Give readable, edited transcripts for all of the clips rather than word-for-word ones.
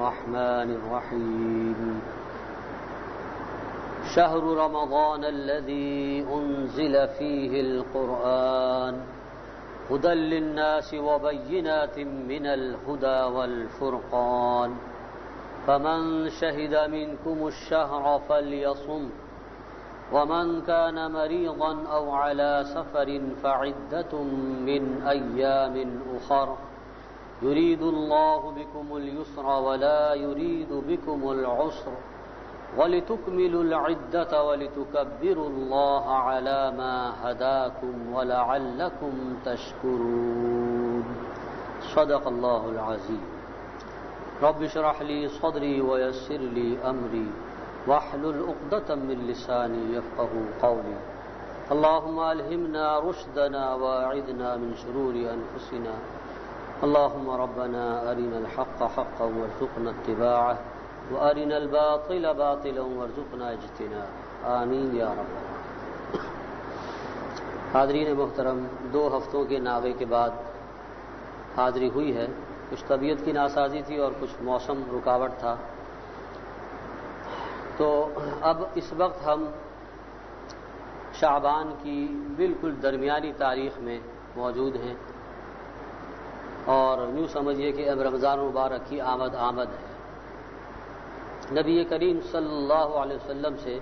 الرحمن الرحيم شهر رمضان الذي أنزل فيه القرآن هدى للناس وبينات من الهدى والفرقان فمن شهد منكم الشهر فليصم ومن كان مريضا أو على سفر فعدة من أيام أخر يريد الله بكم اليسر ولا يريد بكم العسر وَلِتُكْمِلُوا الْعِدَّةَ وَلِتُكَبِّرُوا اللَّهَ عَلَى مَا هَدَاكُمْ وَلَعَلَّكُمْ تَشْكُرُونَ صدق اللہ العظیم رب اشرح لي صدری ويسر لي أمری واحلل عقدة من لسانی يفقهوا قولی اللهم ألهمنا رشدنا واعذنا من شرور أنفسنا اللهم ربنا أرنا الحق حقا وارزقنا اتباعه وَأَرِنَا الْبَاطِلَ بَاطِلًا وَارْزُقْنَا اجْتِنَابَهُ آمین یا رب العالمین۔ حاضرین محترم، 2 ہفتوں کے ناغے کے بعد حاضری ہوئی ہے۔ کچھ طبیعت کی ناسازی تھی اور کچھ موسم رکاوٹ تھا، تو اب اس وقت ہم شعبان کی بالکل درمیانی تاریخ میں موجود ہیں، اور یوں سمجھیے کہ اب رمضان مبارک کی آمد ہے۔ نبی کریم صلی اللہ علیہ وسلم سے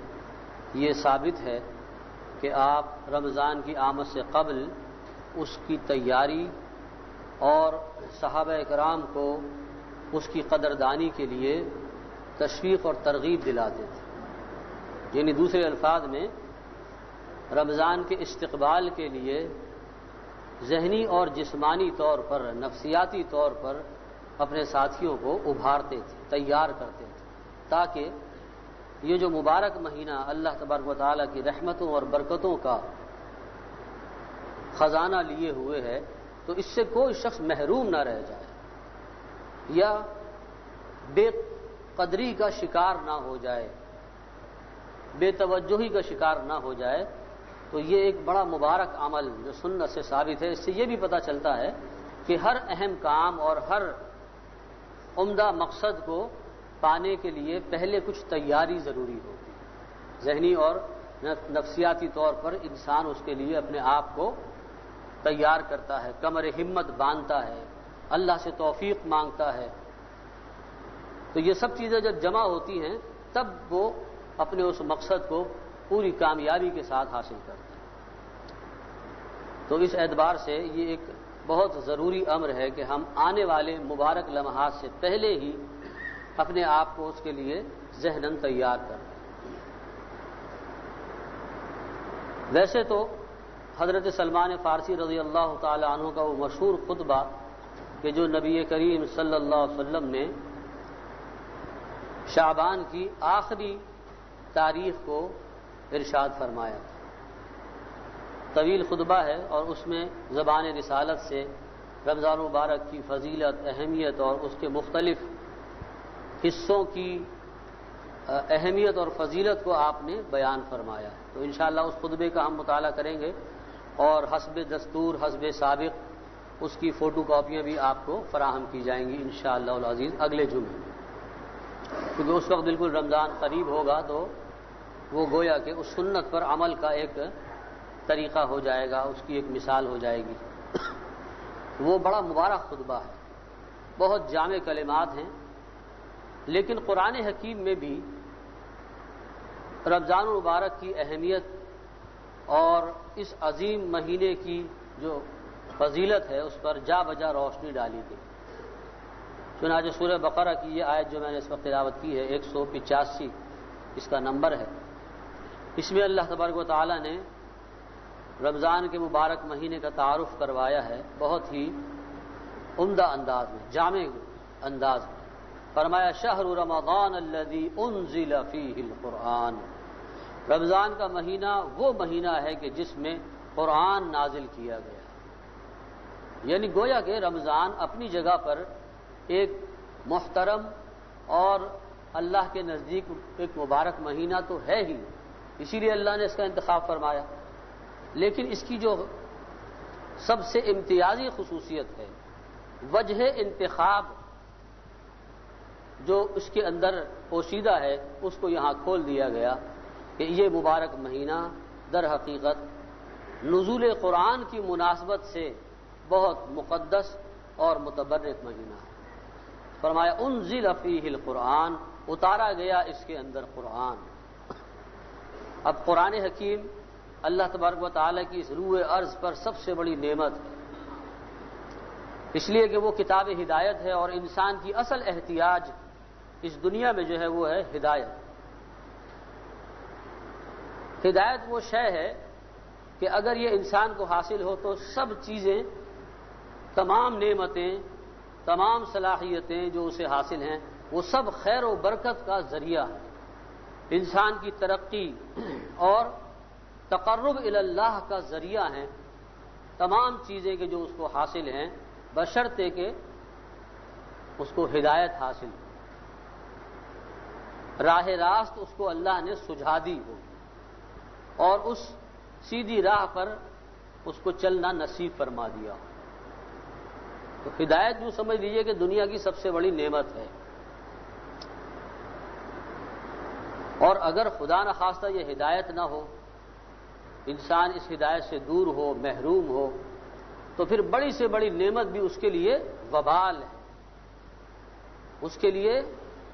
یہ ثابت ہے کہ آپ رمضان کی آمد سے قبل اس کی تیاری اور صحابہ کرام کو اس کی قدردانی کے لیے تشویق اور ترغیب دلاتے تھے، یعنی دوسرے الفاظ میں رمضان کے استقبال کے لیے ذہنی اور جسمانی طور پر، نفسیاتی طور پر اپنے ساتھیوں کو ابھارتے تھے، تیار کرتے تھے، تاکہ یہ جو مبارک مہینہ اللہ تبارک و تعالیٰ کی رحمتوں اور برکتوں کا خزانہ لیے ہوئے ہے، تو اس سے کوئی شخص محروم نہ رہ جائے یا بے قدری کا شکار نہ ہو جائے، بے توجہی کا شکار نہ ہو جائے۔ تو یہ ایک بڑا مبارک عمل جو سنت سے ثابت ہے۔ اس سے یہ بھی پتہ چلتا ہے کہ ہر اہم کام اور ہر عمدہ مقصد کو پانے کے لیے پہلے کچھ تیاری ضروری ہوتی ہے، ذہنی اور نفسیاتی طور پر انسان اس کے لیے اپنے آپ کو تیار کرتا ہے، کمر ہمت باندھتا ہے، اللہ سے توفیق مانگتا ہے۔ تو یہ سب چیزیں جب جمع ہوتی ہیں تب وہ اپنے اس مقصد کو پوری کامیابی کے ساتھ حاصل کرتا ہے۔ تو اس اعتبار سے یہ ایک بہت ضروری امر ہے کہ ہم آنے والے مبارک لمحات سے پہلے ہی اپنے آپ کو اس کے لیے ذہناً تیار کریں۔ ویسے تو حضرت سلمان فارسی رضی اللہ تعالی عنہ کا وہ مشہور خطبہ کہ جو نبی کریم صلی اللہ علیہ وسلم نے شعبان کی آخری تاریخ کو ارشاد فرمایا، طویل خطبہ ہے، اور اس میں زبان رسالت سے رمضان مبارک کی فضیلت، اہمیت اور اس کے مختلف حصوں کی اہمیت اور فضیلت کو آپ نے بیان فرمایا ہے۔ تو انشاءاللہ اس خطبے کا ہم مطالعہ کریں گے، اور حسب دستور، حسب سابق اس کی فوٹو کاپیاں بھی آپ کو فراہم کی جائیں گی انشاءاللہ العزیز اگلے جمعے، کیونکہ اس وقت بالکل رمضان قریب ہوگا، تو وہ گویا کہ اس سنت پر عمل کا ایک طریقہ ہو جائے گا، اس کی ایک مثال ہو جائے گی۔ وہ بڑا مبارک خطبہ ہے، بہت جامع کلمات ہیں، لیکن قرآن حکیم میں بھی رمضان المبارک کی اہمیت اور اس عظیم مہینے کی جو فضیلت ہے اس پر جا بجا روشنی ڈالی گئی۔ چنانچہ سورہ بقرہ کی یہ آیت جو میں نے اس وقت تلاوت کی ہے 185 اس کا نمبر ہے، اس میں اللہ تبارک و تعالیٰ نے رمضان کے مبارک مہینے کا تعارف کروایا ہے بہت ہی عمدہ انداز میں، جامع انداز میں۔ فرمایا شہر رمضان الذی انزل فیہ القرآن، رمضان کا مہینہ وہ مہینہ ہے کہ جس میں قرآن نازل کیا گیا، یعنی گویا کہ رمضان اپنی جگہ پر ایک محترم اور اللہ کے نزدیک ایک مبارک مہینہ تو ہے ہی، اسی لیے اللہ نے اس کا انتخاب فرمایا، لیکن اس کی جو سب سے امتیازی خصوصیت ہے، وجہ انتخاب جو اس کے اندر پوشیدہ ہے اس کو یہاں کھول دیا گیا کہ یہ مبارک مہینہ در حقیقت نزول قرآن کی مناسبت سے بہت مقدس اور متبرک مہینہ ہے۔ فرمایا انزل فیہ القرآن، اتارا گیا اس کے اندر قرآن۔ اب قرآن حکیم اللہ تبارک و تعالیٰ کی اس روح ارض پر سب سے بڑی نعمت ہے، اس لیے کہ وہ کتاب ہدایت ہے، اور انسان کی اصل احتیاج اس دنیا میں جو ہے وہ ہے ہدایت۔ ہدایت وہ شے ہے کہ اگر یہ انسان کو حاصل ہو تو سب چیزیں، تمام نعمتیں، تمام صلاحیتیں جو اسے حاصل ہیں وہ سب خیر و برکت کا ذریعہ ہے، انسان کی ترقی اور تقرب الی اللہ کا ذریعہ ہیں۔ تمام چیزیں کہ جو اس کو حاصل ہیں بشرطے کہ اس کو ہدایت حاصل ہو، راہ راست اس کو اللہ نے سجھا دی ہو اور اس سیدھی راہ پر اس کو چلنا نصیب فرما دیا ہو۔ تو ہدایت جو سمجھ لیجئے کہ دنیا کی سب سے بڑی نعمت ہے، اور اگر خدا نخواستہ یہ ہدایت نہ ہو، انسان اس ہدایت سے دور ہو، محروم ہو، تو پھر بڑی سے بڑی نعمت بھی اس کے لیے وبال ہے، اس کے لیے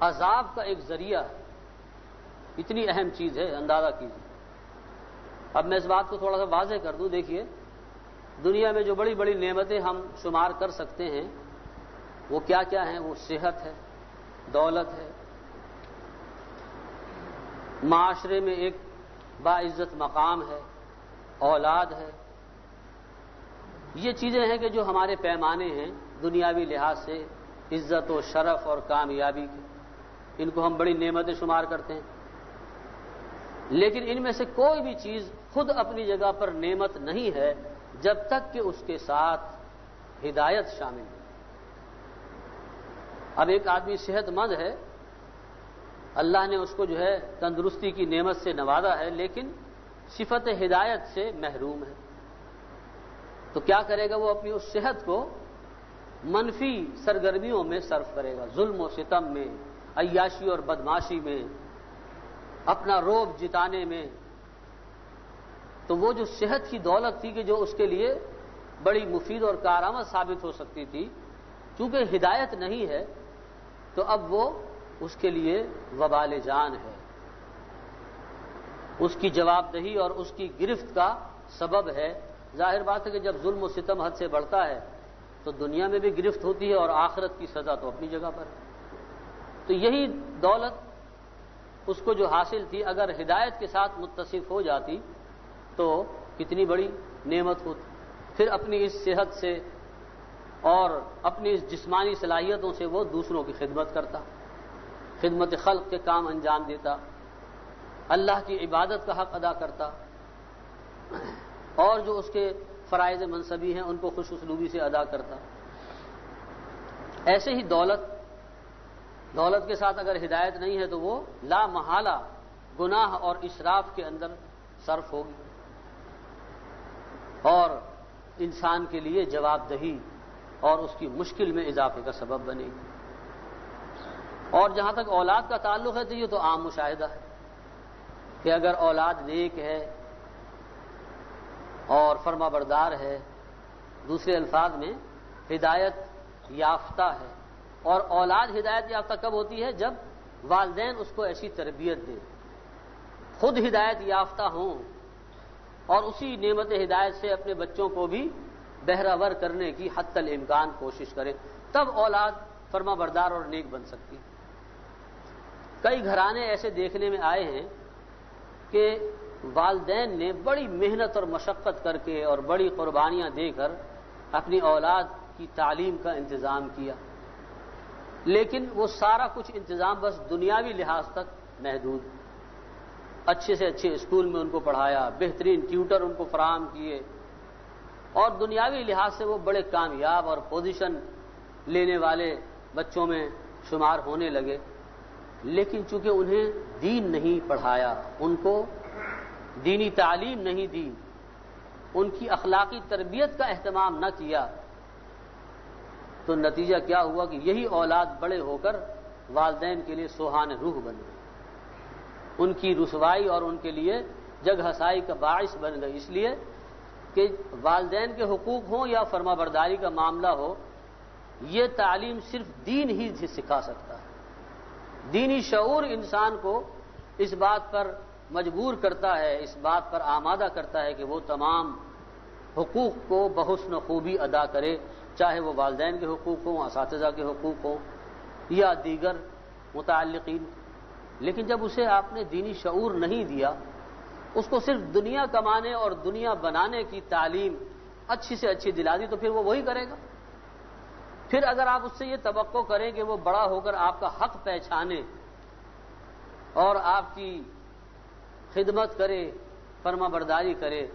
عذاب کا ایک ذریعہ ہے۔ اتنی اہم چیز ہے، اندازہ کیجیے۔ اب میں اس بات کو تھوڑا سا واضح کر دوں، دیکھیے دنیا میں جو بڑی بڑی نعمتیں ہم شمار کر سکتے ہیں وہ کیا کیا ہیں؟ وہ صحت ہے، دولت ہے، معاشرے میں ایک باعزت مقام ہے، اولاد ہے۔ یہ چیزیں ہیں کہ جو ہمارے پیمانے ہیں دنیاوی لحاظ سے عزت و شرف اور کامیابی کے، ان کو ہم بڑی نعمتیں شمار کرتے ہیں، لیکن ان میں سے کوئی بھی چیز خود اپنی جگہ پر نعمت نہیں ہے جب تک کہ اس کے ساتھ ہدایت شامل ہے۔ اب ایک آدمی صحت مند ہے، اللہ نے اس کو جو ہے تندرستی کی نعمت سے نوازا ہے، لیکن صفت ہدایت سے محروم ہے، تو کیا کرے گا؟ وہ اپنی اس صحت کو منفی سرگرمیوں میں صرف کرے گا، ظلم و ستم میں، عیاشی اور بدماشی میں، اپنا روب جتانے میں۔ تو وہ جو صحت کی دولت تھی کہ جو اس کے لیے بڑی مفید اور کارآمد ثابت ہو سکتی تھی، چونکہ ہدایت نہیں ہے تو اب وہ اس کے لیے وبال جان ہے، اس کی جواب دہی اور اس کی گرفت کا سبب ہے۔ ظاہر بات ہے کہ جب ظلم و ستم حد سے بڑھتا ہے تو دنیا میں بھی گرفت ہوتی ہے اور آخرت کی سزا تو اپنی جگہ پر ہے۔ تو یہی دولت اس کو جو حاصل تھی اگر ہدایت کے ساتھ متصف ہو جاتی تو کتنی بڑی نعمت ہوتی۔ پھر اپنی اس صحت سے اور اپنی اس جسمانی صلاحیتوں سے وہ دوسروں کی خدمت کرتا، خدمت خلق کے کام انجام دیتا، اللہ کی عبادت کا حق ادا کرتا، اور جو اس کے فرائض منصبی ہیں ان کو خوش اسلوبی سے ادا کرتا۔ ایسے ہی دولت کے ساتھ اگر ہدایت نہیں ہے تو وہ لا محالہ گناہ اور اسراف کے اندر صرف ہوگی اور انسان کے لیے جواب دہی اور اس کی مشکل میں اضافے کا سبب بنے گی۔ اور جہاں تک اولاد کا تعلق ہے تو یہ تو عام مشاہدہ ہے کہ اگر اولاد نیک ہے اور فرما بردار ہے، دوسرے الفاظ میں ہدایت یافتہ ہے، اور اولاد ہدایت یافتہ کب ہوتی ہے؟ جب والدین اس کو ایسی تربیت دیں، خود ہدایت یافتہ ہوں اور اسی نعمت ہدایت سے اپنے بچوں کو بھی بہرہ ور کرنے کی حتی الامکان کوشش کریں، تب اولاد فرما بردار اور نیک بن سکتی۔ کئی گھرانے ایسے دیکھنے میں آئے ہیں کہ والدین نے بڑی محنت اور مشقت کر کے اور بڑی قربانیاں دے کر اپنی اولاد کی تعلیم کا انتظام کیا، لیکن وہ سارا کچھ انتظام بس دنیاوی لحاظ تک محدود، اچھے سے اچھے اسکول میں ان کو پڑھایا، بہترین ٹیوٹر ان کو فراہم کیے، اور دنیاوی لحاظ سے وہ بڑے کامیاب اور پوزیشن لینے والے بچوں میں شمار ہونے لگے، لیکن چونکہ انہیں دین نہیں پڑھایا، ان کو دینی تعلیم نہیں دی، ان کی اخلاقی تربیت کا اہتمام نہ کیا، تو نتیجہ کیا ہوا کہ یہی اولاد بڑے ہو کر والدین کے لیے سوہان روح بن گئی، ان کی رسوائی اور ان کے لیے جگ ہسائی کا باعث بن گئی، اس لیے کہ والدین کے حقوق ہوں یا فرما برداری کا معاملہ ہو، یہ تعلیم صرف دین ہی سے سکھا سکتا ہے۔ دینی شعور انسان کو اس بات پر مجبور کرتا ہے، اس بات پر آمادہ کرتا ہے کہ وہ تمام حقوق کو بحسن خوبی ادا کرے، چاہے وہ والدین کے حقوق ہوں، اساتذہ کے حقوق ہوں یا دیگر متعلقین۔ لیکن جب اسے آپ نے دینی شعور نہیں دیا، اس کو صرف دنیا کمانے اور دنیا بنانے کی تعلیم اچھی سے اچھی دلا دی، تو پھر وہ وہی کرے گا۔ پھر اگر آپ اس سے یہ توقع کریں کہ وہ بڑا ہو کر آپ کا حق پہچانے اور آپ کی خدمت کرے، فرما برداری کرے،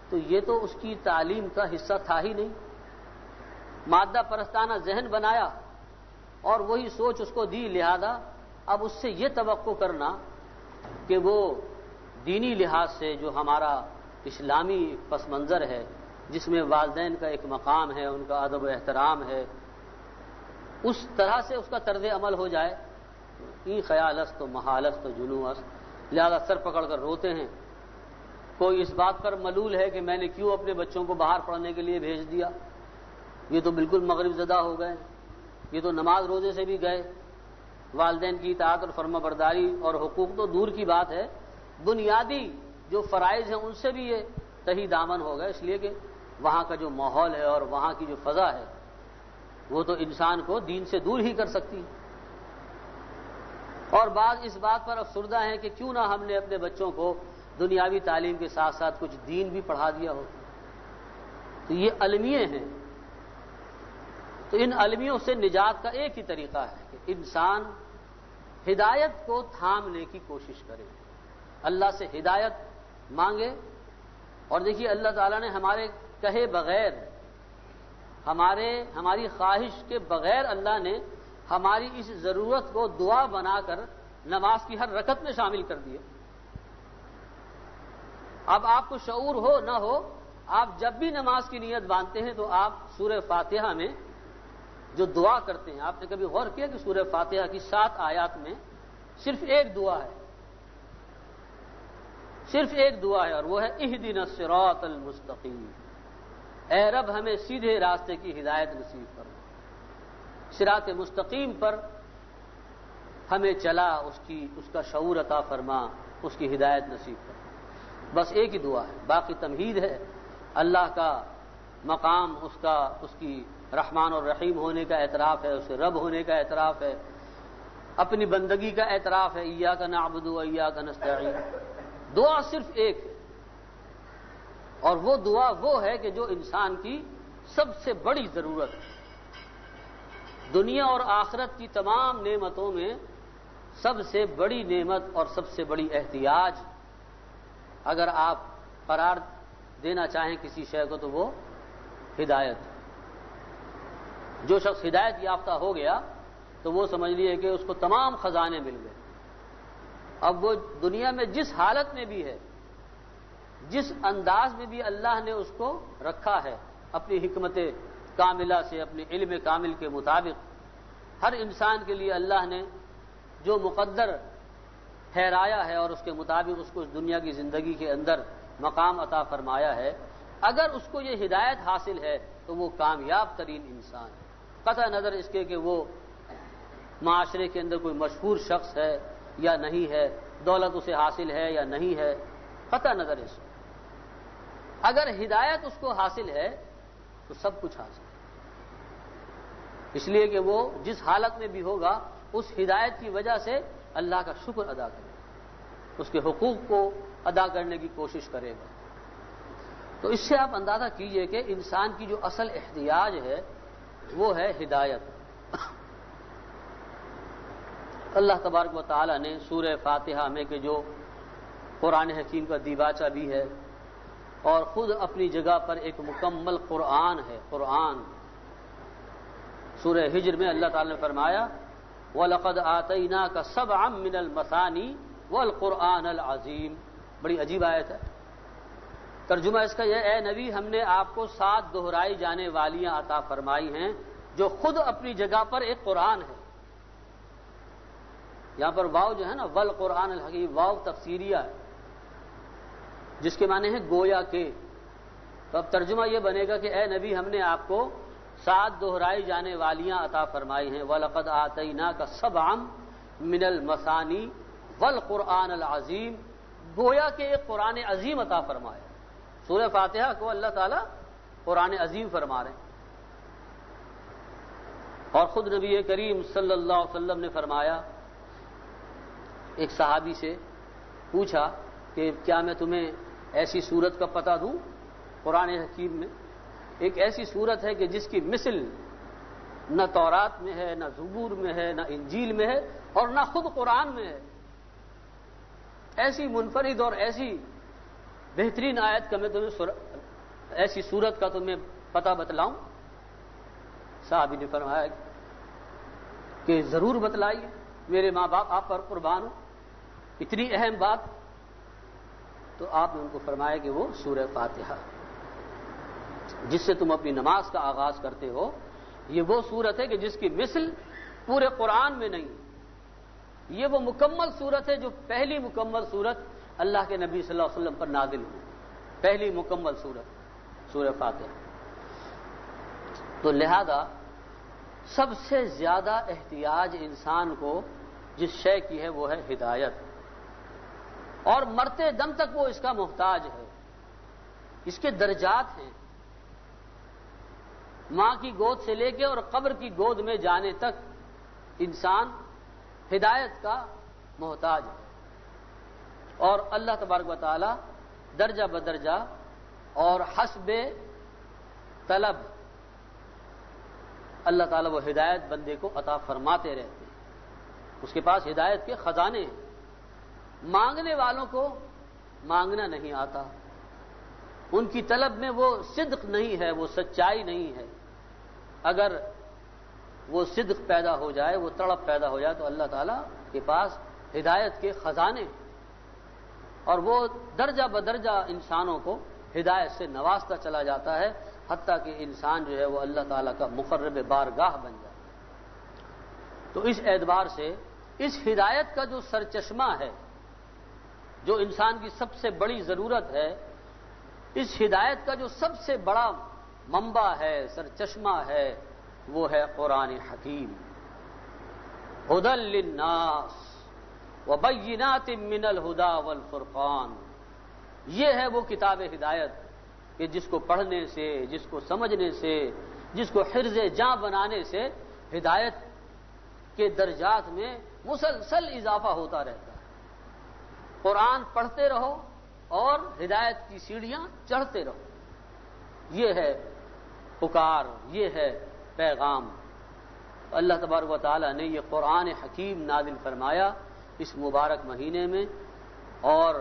تو یہ تو اس کی تعلیم کا حصہ تھا ہی نہیں۔ مادہ پرستانہ ذہن بنایا اور وہی سوچ اس کو دی، لہذا اب اس سے یہ توقع کرنا کہ وہ دینی لحاظ سے جو ہمارا اسلامی پس منظر ہے، جس میں والدین کا ایک مقام ہے، ان کا ادب و احترام ہے، اس طرح سے اس کا طرز عمل ہو جائے، ای خیال است و محال است و جنو است، لہذا سر پکڑ کر روتے ہیں۔ کوئی اس بات پر ملول ہے کہ میں نے کیوں اپنے بچوں کو باہر پڑھنے کے لیے بھیج دیا، یہ تو بالکل مغرب زدہ ہو گئے، یہ تو نماز روزے سے بھی گئے، والدین کی اطاعت اور فرما برداری اور حقوق تو دور کی بات ہے، بنیادی جو فرائض ہیں ان سے بھی یہ تہی دامن ہو گئے، اس لیے کہ وہاں کا جو ماحول ہے اور وہاں کی جو فضا ہے وہ تو انسان کو دین سے دور ہی کر سکتی ہے۔ اور بعض اس بات پر افسردہ ہیں کہ کیوں نہ ہم نے اپنے بچوں کو دنیاوی تعلیم کے ساتھ ساتھ کچھ دین بھی پڑھا دیا ہو۔ تو یہ المیے ہیں، تو ان المیوں سے نجات کا ایک ہی طریقہ ہے کہ انسان ہدایت کو تھامنے کی کوشش کرے، اللہ سے ہدایت مانگے۔ اور دیکھیے اللہ تعالیٰ نے ہمارے کہے بغیر، ہماری خواہش کے بغیر اللہ نے ہماری اس ضرورت کو دعا بنا کر نماز کی ہر رکعت میں شامل کر دیا۔ اب آپ کو شعور ہو نہ ہو، آپ جب بھی نماز کی نیت باندھتے ہیں تو آپ سورہ فاتحہ میں جو دعا کرتے ہیں، آپ نے کبھی غور کیا کہ سورہ فاتحہ کی 7 آیات میں صرف ایک دعا ہے، صرف ایک دعا ہے، اور وہ ہے اہدنا الصراط المستقیم، اے رب ہمیں سیدھے راستے کی ہدایت نصیب فرما، صراط مستقیم پر ہمیں چلا، اس کا شعور عطا فرما، اس کی ہدایت نصیب فرما۔ بس ایک ہی دعا ہے، باقی تمہید ہے، اللہ کا مقام، اس کی رحمان اور رحیم ہونے کا اعتراف ہے، اسے رب ہونے کا اعتراف ہے، اپنی بندگی کا اعتراف ہے، ایاک نعبد و ایاک نستعین۔ دعا صرف ایک ہے، اور وہ دعا وہ ہے کہ جو انسان کی سب سے بڑی ضرورت ہے، دنیا اور آخرت کی تمام نعمتوں میں سب سے بڑی نعمت اور سب سے بڑی احتیاج اگر آپ قرار دینا چاہیں کسی شے کو تو وہ ہدایت ہے۔ جو شخص ہدایت یافتہ ہو گیا تو وہ سمجھ لیے کہ اس کو تمام خزانے مل گئے۔ اب وہ دنیا میں جس حالت میں بھی ہے، جس انداز میں بھی اللہ نے اس کو رکھا ہے، اپنی حکمت کاملہ سے، اپنے علم کامل کے مطابق ہر انسان کے لیے اللہ نے جو مقدر ٹھہرایا ہے اور اس کے مطابق اس کو اس دنیا کی زندگی کے اندر مقام عطا فرمایا ہے، اگر اس کو یہ ہدایت حاصل ہے تو وہ کامیاب ترین انسان ہے، قطع نظر اس کے کہ وہ معاشرے کے اندر کوئی مشہور شخص ہے یا نہیں ہے، دولت اسے حاصل ہے یا نہیں ہے، قطع نظر اس کو، اگر ہدایت اس کو حاصل ہے تو سب کچھ حاصل ہے۔ اس لیے کہ وہ جس حالت میں بھی ہوگا اس ہدایت کی وجہ سے اللہ کا شکر ادا کرے گا، اس کے حقوق کو ادا کرنے کی کوشش کرے گا۔ تو اس سے آپ اندازہ کیجئے کہ انسان کی جو اصل احتیاج ہے وہ ہے ہدایت۔ اللہ تبارک و تعالی نے سورہ فاتحہ میں کہ جو قرآن حکیم کا دیباچہ بھی ہے اور خود اپنی جگہ پر ایک مکمل قرآن ہے، قرآن، سورہ ہجر میں اللہ تعالی نے فرمایا وَلَقَدْ آتَيْنَاكَ سَبْعًا مِّنَ الْمَثَانِي وَالْقُرْآنَ الْعَظِيمِ، بڑی عجیب آیت ہے۔ ترجمہ اس کا یہ، اے نبی ہم نے آپ کو 7 دہرائی جانے والیاں عطا فرمائی ہیں جو خود اپنی جگہ پر ایک قرآن ہے، یہاں پر واو جو ہے نا والقرآن الحکیم، واو تفسیریہ ہے جس کے معنی ہے گویا کہ. تو اب ترجمہ یہ بنے گا کہ اے نبی ہم نے آپ کو 7 دہرائی جانے والیاں عطا فرمائی ہیں. وَلَقَدْ آتَيْنَاكَ سَبْعًا مِنَ الْمَثَانِي وَالْقُرْآنَ الْعَظِيمِ، گویا کہ ایک قرآن عظیم عطا فرمایا. سورہ فاتحہ کو اللہ تعالیٰ قرآن عظیم فرما رہے ہیں. اور خود نبی کریم صلی اللہ علیہ وسلم نے فرمایا، ایک صحابی سے پوچھا کہ کیا میں تمہیں ایسی صورت کا پتہ دوں قرآن حکیم میں، ایک ایسی صورت ہے کہ جس کی مثل نہ تورات میں ہے، نہ زبور میں ہے، نہ انجیل میں ہے، اور نہ خود قرآن میں ہے. ایسی منفرد اور ایسی بہترین آیت کا میں تمہیں ایسی صورت کا تمہیں پتہ بتلاؤں؟ صحابی نے فرمایا کہ ضرور بتلائیے، میرے ماں باپ آپ پر قربان ہو، اتنی اہم بات. تو آپ نے ان کو فرمایا کہ وہ سورہ فاتحہ جس سے تم اپنی نماز کا آغاز کرتے ہو، یہ وہ سورت ہے کہ جس کی مثل پورے قرآن میں نہیں. یہ وہ مکمل سورت ہے جو پہلی مکمل سورت اللہ کے نبی صلی اللہ علیہ وسلم پر نازل ہوئی، پہلی مکمل سورت سورہ فاتحہ. تو لہذا سب سے زیادہ احتیاج انسان کو جس شے کی ہے وہ ہے ہدایت، اور مرتے دم تک وہ اس کا محتاج ہے. اس کے درجات ہیں، ماں کی گود سے لے کے اور قبر کی گود میں جانے تک انسان ہدایت کا محتاج ہے. اور اللہ تبارک و تعالی درجہ بدرجہ اور حسب طلب اللہ تعالیٰ وہ ہدایت بندے کو عطا فرماتے رہتے ہیں. اس کے پاس ہدایت کے خزانے ہیں. مانگنے والوں کو مانگنا نہیں آتا، ان کی طلب میں وہ صدق نہیں ہے، وہ سچائی نہیں ہے. اگر وہ صدق پیدا ہو جائے، وہ تڑپ پیدا ہو جائے تو اللہ تعالیٰ کے پاس ہدایت کے خزانے، اور وہ درجہ بدرجہ انسانوں کو ہدایت سے نوازتا چلا جاتا ہے، حتیٰ کہ انسان جو ہے وہ اللہ تعالیٰ کا مقرب بارگاہ بن جاتا ہے. تو اس اعتبار سے اس ہدایت کا جو سرچشمہ ہے، جو انسان کی سب سے بڑی ضرورت ہے، اس ہدایت کا جو سب سے بڑا منبع ہے، سرچشمہ ہے، وہ ہے قرآن حکیم. ہدی للناس وبینات من الہدی والفرقان، یہ ہے وہ کتاب ہدایت کہ جس کو پڑھنے سے، جس کو سمجھنے سے، جس کو حرز جاں بنانے سے ہدایت کے درجات میں مسلسل اضافہ ہوتا رہتا ہے. قرآن پڑھتے رہو اور ہدایت کی سیڑھیاں چڑھتے رہو. یہ ہے پکار، یہ ہے پیغام. اللہ تبارک و تعالیٰ نے یہ قرآن حکیم نازل فرمایا اس مبارک مہینے میں. اور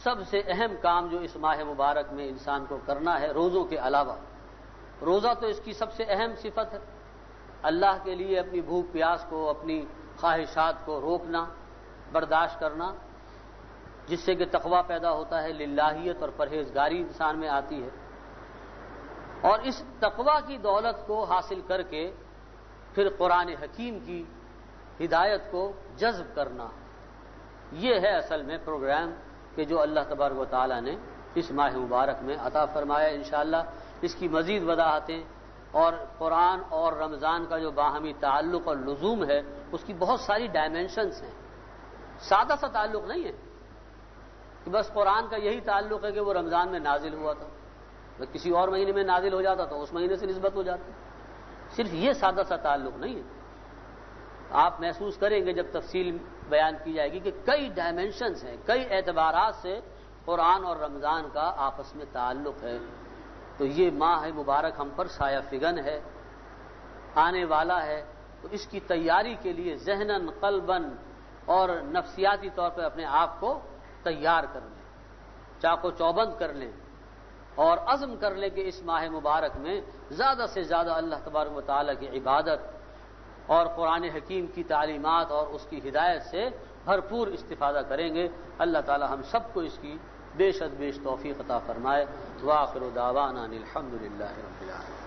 سب سے اہم کام جو اس ماہ مبارک میں انسان کو کرنا ہے روزوں کے علاوہ، روزہ تو اس کی سب سے اہم صفت ہے، اللہ کے لیے اپنی بھوک پیاس کو، اپنی خواہشات کو روکنا، برداشت کرنا، جس سے کہ تقویٰ پیدا ہوتا ہے، للہیت اور پرہیزگاری انسان میں آتی ہے. اور اس تقویٰ کی دولت کو حاصل کر کے پھر قرآن حکیم کی ہدایت کو جذب کرنا، یہ ہے اصل میں پروگرام کہ جو اللہ تبارک و تعالیٰ نے اس ماہ مبارک میں عطا فرمایا. انشاءاللہ اس کی مزید وضاحتیں اور قرآن اور رمضان کا جو باہمی تعلق اور لزوم ہے اس کی بہت ساری ڈائمینشنز ہیں. سادہ سا تعلق نہیں ہے کہ بس قرآن کا یہی تعلق ہے کہ وہ رمضان میں نازل ہوا تھا، بس کسی اور مہینے میں نازل ہو جاتا تو اس مہینے سے نسبت ہو جاتی. صرف یہ سادہ سا تعلق نہیں ہے. آپ محسوس کریں گے جب تفصیل بیان کی جائے گی کہ کئی ڈائمینشنز ہیں، کئی اعتبارات سے قرآن اور رمضان کا آپس میں تعلق ہے. تو یہ ماہ مبارک ہم پر سایہ فگن ہے، آنے والا ہے. تو اس کی تیاری کے لیے ذہناً، قلباً اور نفسیاتی طور پر اپنے آپ کو تیار کر لیں، چاق و چوبند کر لیں، اور عزم کر لیں کہ اس ماہ مبارک میں زیادہ سے زیادہ اللہ تبارک و تعالیٰ کی عبادت اور قرآن حکیم کی تعلیمات اور اس کی ہدایت سے بھرپور استفادہ کریں گے. اللہ تعالیٰ ہم سب کو اس کی بیش توفیق عطا فرمائے. وآخر دعوانا الحمد للہ رب العالمین.